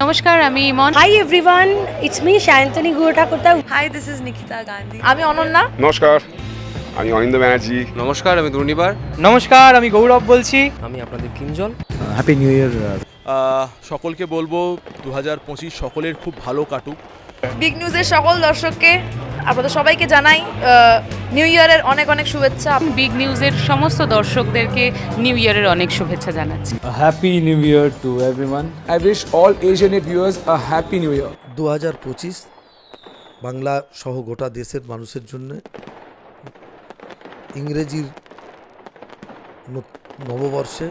নমস্কার, আমি Emon. Hi everyone, it's me Shayantani Guhatakota. Hi, this is Nikita Gandhi. আমি অনন্যা। নমস্কার, আমি অনিন্দ ব্যানার্জি। নমস্কার, আমি দুর্নিবার। নমস্কার, আমি গৌরব বলছি। আমি আপনাদের কিঞ্জল। হ্যাপি নিউ ইয়ার। সকলকে বলবো 2025 সকলের খুব ভালো কাটুক। বিগ নিউজের সকল দর্শককে আপনাদের সবাইকে জানাই নিউ ইয়ারের অনেক অনেক শুভেচ্ছা। বিগ নিউজের সমস্ত দর্শকদেরকে নিউ ইয়ারের অনেক শুভেচ্ছা জানাচ্ছি। Happy new year to everyone. I wish all Asianet viewers a happy new year. 2025 Bangla সহ গোটা দেশের মানুষের জন্য ইংরেজির নববর্ষে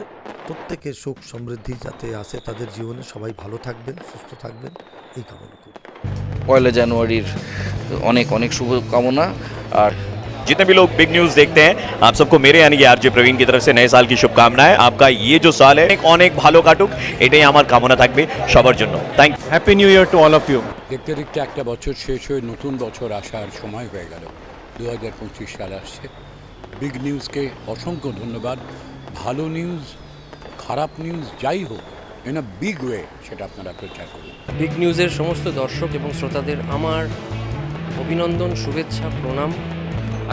প্রত্যেকের সুখ সমৃদ্ধি যাতে আসে তাদের জীবনে, সবাই ভালো থাকবেন, সুস্থ থাকবেন, এই কামনা করি। 1 জানুয়ারির অনেক অনেক শুভকামনা। আর जितने भी लोग बिग न्यूज देखते हैं, आप सबको मेरे यानी कि आरजे प्रवीण की तरफ से नए साल की शुभकामनाएं। आपका ये जो साल है অনেক ভালো কাটুক, এটাই আমার কামনা থাকবে সবার জন্য। Thank you. Happy new year to all of you. দেখতে দেখতে একটা বছর শেষ হয়ে নতুন বছর আসার সময় হয়ে গেল। 2025 সাল আসছে। বিগ নিউজকে অসংখ্য ধন্যবাদ। ভালো নিউজ, খারাপ নিউজ যাই হোক, ইন আ বিগ ওয়ে সেটা আপনারা প্রচার করুন। বিগ নিউজের সমস্ত দর্শক এবং শ্রোতাদের আমার অভিনন্দন, শুভেচ্ছা, প্রণাম।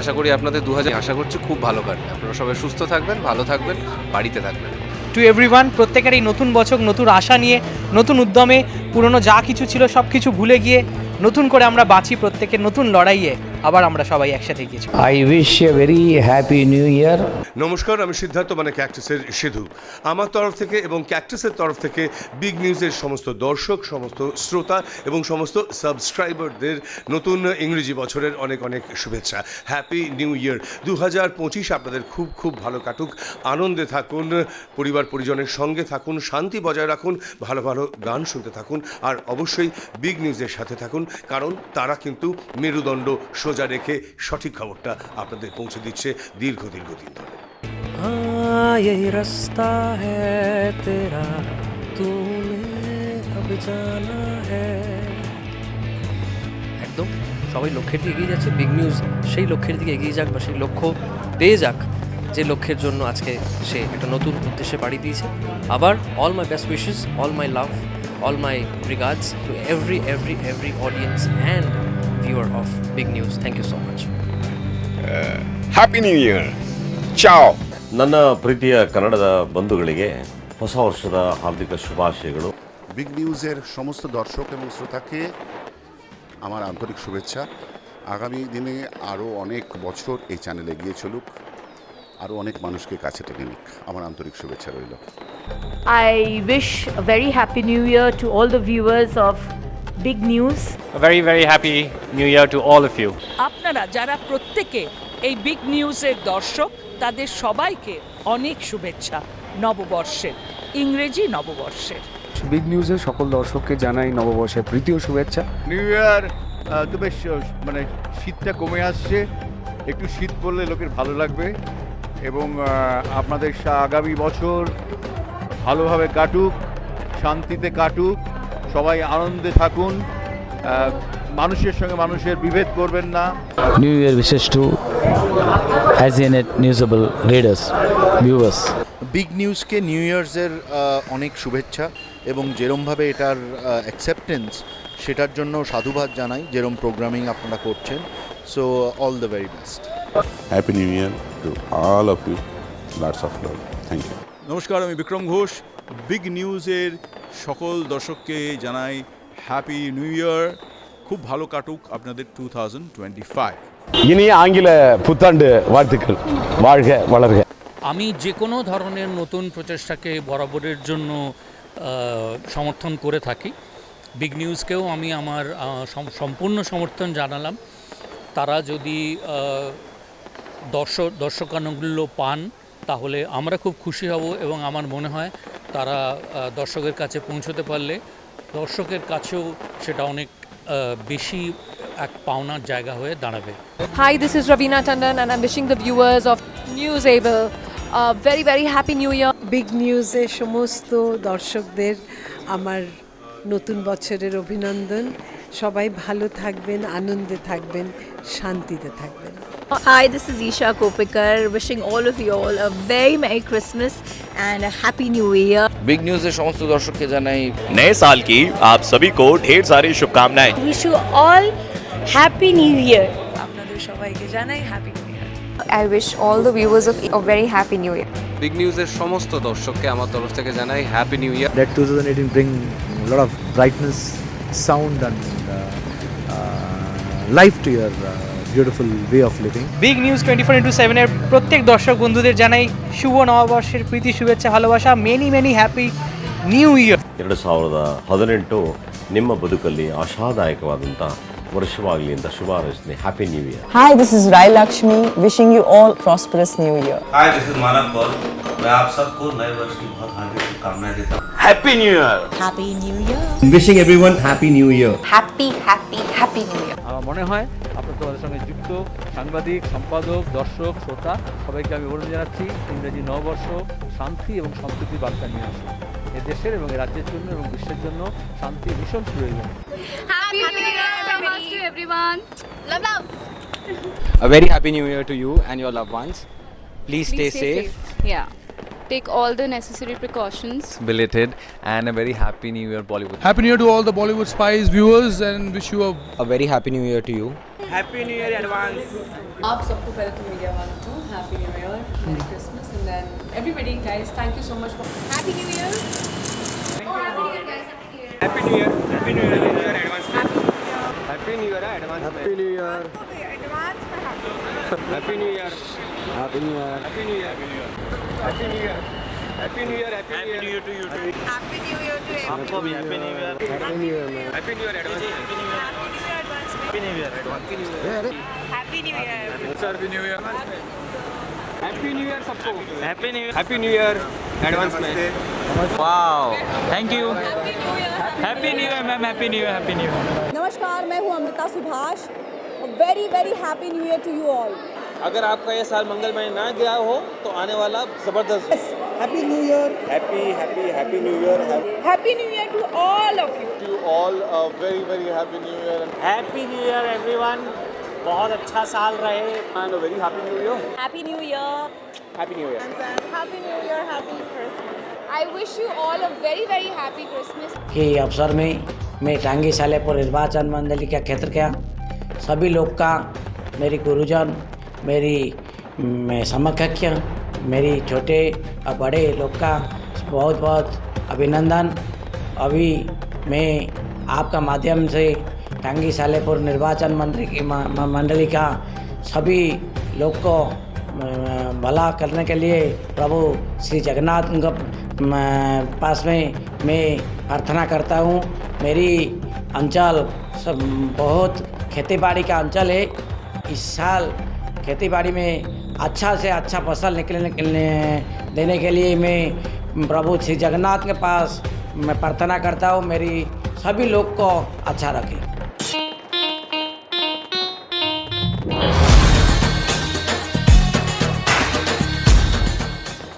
আশা করি আপনাদের 2000 আশা করছি খুব ভালো কাটবে। আপনারা সবাই সুস্থ থাকবেন, ভালো থাকবেন, বাড়িতে থাকবেন। টু এভরিওয়ান, প্রত্যেকের এই নতুন বছর নতুন আশা নিয়ে, নতুন উদ্যমে, পুরনো যা কিছু ছিল সব কিছু ভুলে গিয়ে নতুন করে আমরা বাঁচি, প্রত্যেকের নতুন লড়াইয়ে আবার আমরা সবাই একসাথে গিয়েছি। I wish a very happy new ইয়ার। নমস্কার, আমি সিদ্ধার্থ মানে ক্যাকটাসের সিধু। আমার তরফ থেকে এবং ক্যাকটাসের তরফ থেকে বিগ নিউজের সমস্ত দর্শক, সমস্ত শ্রোতা এবং সমস্ত সাবস্ক্রাইবারদের নতুন ইংরেজি বছরের অনেক অনেক শুভেচ্ছা। হ্যাপি নিউ ইয়ার। 2025 আপনাদের খুব খুব ভালো কাটুক। আনন্দে থাকুন, পরিবার পরিজনের সঙ্গে থাকুন, শান্তি বজায় রাখুন, ভালো ভালো গান শুনতে থাকুন, আর অবশ্যই বিগ নিউজের সাথে থাকুন, কারণ তারা কিন্তু মেরুদণ্ড সোজা রেখে সঠিক খবরটা আপনাদের পৌঁছে দিচ্ছে দীর্ঘ দিন ধরে। এই রাস্তা হ্যায় তেরা, তুমে আব জানা হ্যায়। একদম সবাই লক্ষ্যের দিকে এগিয়ে যাচ্ছে। বিগ নিউজ সেই লক্ষ্যের দিকে এগিয়ে যাক, বা সেই লক্ষ্য পেয়ে যাক যে লক্ষ্যের জন্য আজকে সে একটা নতুন উদ্দেশ্যে পাড়ি দিয়েছে। আবার all my best wishes, all my love, all my regards to every audience and viewer of Big News. Thank you so much. Happy new year. ಚಾವ್. ನನ್ನ ಪ್ರೀತಿಯ ಕನ್ನಡದ ಬಂಧುಗಳಿಗೆ ಹೊಸ ವರ್ಷದ ಹಾರ್ದಿಕ ಶುಭಾಶಯಗಳು। বিগ নিউজের সমস্ত দর্শক এবং শ্রোতাকে আমার আন্তরিক শুভেচ্ছা। আগামী দিনে আরও অনেক বছর এই চ্যানেল এগিয়ে চলুক, আরও অনেক মানুষকে কাছে টেনে নিক। আমার আন্তরিক শুভেচ্ছা রইল। I wish a very happy new year to all the viewers of Big News. Very very happy new year to all of you. আপনারা যারা প্রত্যেকে এই বিগ নিউজের দর্শক, তাদের সবাইকে অনেক শুভেচ্ছা নববর্ষের, ইংরেজি নববর্ষের। বিগ নিউজের সকল দর্শককে জানাই নববর্ষের প্রীতি ও শুভেচ্ছা। নিউ ইয়ার তো বেশ, মানে শীতটা কমে আসছে, একটু শীত পড়লে লোকের ভালো লাগবে, এবং আপনাদের আগামী বছর ভালোভাবে কাটুক, শান্তিতে কাটুক, সবাই আনন্দে থাকুন, মানুষের সঙ্গে মানুষের বিভেদ করবেন না। নিউ ইয়ার বিশেষ to Asianet Newsable readers, viewers. Big নিউজকে নিউ ইয়ার্সের অনেক শুভেচ্ছা, এবং যেরমভাবে এটার অ্যাকসেপ্টেন্স, সেটার জন্য সাধুবাদ জানাই, যেরম প্রোগ্রামিং আপনারা করছেন। So all the very best. Happy new year to all of you. Lots of love. Thank you. নমস্কার, আমি বিক্রম ঘোষ। বিগ নিউজের সকল দর্শককে জানাই হ্যাপি নিউ ইয়ার। খুব ভালো কাটুক আপনাদের 2025। இனி ஆங்கில புத்தாண்டு வாழ்த்துக்கள். வாழ்க வளர்க. আমি যে কোনো ধরনের নতুন প্রচেষ্টাকে বরাবরের জন্য সমর্থন করে থাকি। বিগ নিউজকেও আমি আমার সম্পূর্ণ সমর্থন জানালাম। তারা যদি দর্শকানুমূল্য পান তাহলে আমরা খুব খুশি হব, এবং আমার মনে হয় তারা দর্শকের কাছে পৌঁছতে পারলে দর্শকের কাছেও সেটা অনেক বেশি এক পাওনার জায়গা হয়ে দাঁড়াবে। Hi, this is Ravina Tandon and I'm wishing the viewers of Newsable a very very happy new year. Big নিউজের সমস্ত দর্শকদের আমার নতুন বছরের অভিনন্দন সবাই ভালো থাকবেন, আনন্দে থাকবেন, শান্তিতে থাকবেন। Hi, this is Isha Kopikar wishing all of you all a very Merry Christmas and a Happy New Year. Big নিউজের সমস্ত দর্শককে জানাই नए साल की आप सभी को ढेर सारी शुभकामनाएं। Wish you all Happy New Year. আপনাদের সবাইকে জানাই happy new year. I wish all the viewers of a very happy new year. Big নিউজের সমস্ত দর্শককে আমার তরফ থেকে জানাই happy new year. Let 2018 bring a lot of brightness, sound and life to your beautiful way of living. Big news 24/7 এর প্রত্যেক দর্শক বন্ধুদের জানাই শুভ নববর্ষের প্রীতি শুভেচ্ছা ভালোবাসা, many many happy new year. 2018 ನಿಮ್ಮ ಬದುಕಲ್ಲಿ ಆಶಾದಾಯಕವಾದಂಥ ವರ್ಷವಾಗಲಿ ಅಂತ ಶುಭ ಹಾರೈಸ್ತೀನಿ. Happy new year. Hi, this is Rai Lakshmi wishing you all prosperous new year. Hi this is Manav Kaur, मैं आप सबको नए वर्ष की बहुत हार्दिक शुभकामनाएं देता हूँ। Happy new year. Happy New Year. Wishing everyone happy new year. Happy New Year. আমার মনে হয় আপনার তোমাদের সঙ্গে যুক্ত সাংবাদিক, সম্পাদক, দর্শক, শ্রোতা সবাইকে আমি অনুরোধ জানাচ্ছি ইংরেজি নববর্ষ শান্তি এবং সম্প্রীতির বার্তা নিয়ে আসুন। এ দেশের এবং এ রাজ্যের জন্য এবং বিশ্বের জন্য শান্তি ভীষণ প্রয়োজন। Happy New Year to everyone. Love. A very happy new year to you and your loved ones. Please stay safe. Yeah. Take all the necessary precautions. Belated and a very happy new year Bollywood. Happy New Year to all the Bollywood Spies viewers and wish you A very happy new year to you. Happy new year advance. आप सबको पहले तो media वालों को happy new year, merry Christmas and then everybody guys thank you so much for Happy New Year. Happy new year, happy new year advance. Happy new year advance. Happy new year. Happy new year. Happy new year. Happy new year. Happy new year. Happy new year. Happy new year to you too. Happy New Year to everyone. आपको भी happy new year. Happy new year ma'am. Happy new year advance. Happy new year. Happy new year advance. Happy New Year. Happy new year. Happy new year सबको। Happy new year advance में। Wow, thank you. Happy new year ma'am, happy new year, happy new year. नमस्कार, मैं हूं Amrita Subhash. Very very happy new year to you all. अगर आपका ये साल मंगलमय ना गया हो तो आने वाला जबरदस्त। Happy new year. Happy happy happy new year. Happy new year to all of you. To all very very happy new year. Happy new year everyone, बहुत अच्छा साल रहे and very happy new year. Happy New Year. Happy new year. Happy New Year. Happy Christmas. I wish you all a very very happy Christmas. के अवसर में मैं टांगी सालेपुर निर्वाचन मंडली का क्षेत्र का सभी लोग का, मेरी गुरुजन, मेरी समकक्ष, मेरी छोटे और बड़े लोग का बहुत बहुत अभिनंदन। अभी मैं आपका माध्यम से टांगी सालेपुर निर्वाचन मंडली का सभी लोग को भला करने के लिए प्रभु श्री जगन्नाथ के पास में मैं प्रार्थना करता हूँ। मेरी अंचल सब बहुत खेती बाड़ी का अंचल है। इस साल खेती बाड़ी में अच्छा से अच्छा फसल निकलने देने के लिए मैं प्रभु श्री जगन्नाथ के पास मैं प्रार्थना करता हूँ। मेरी सभी लोग को अच्छा रखें।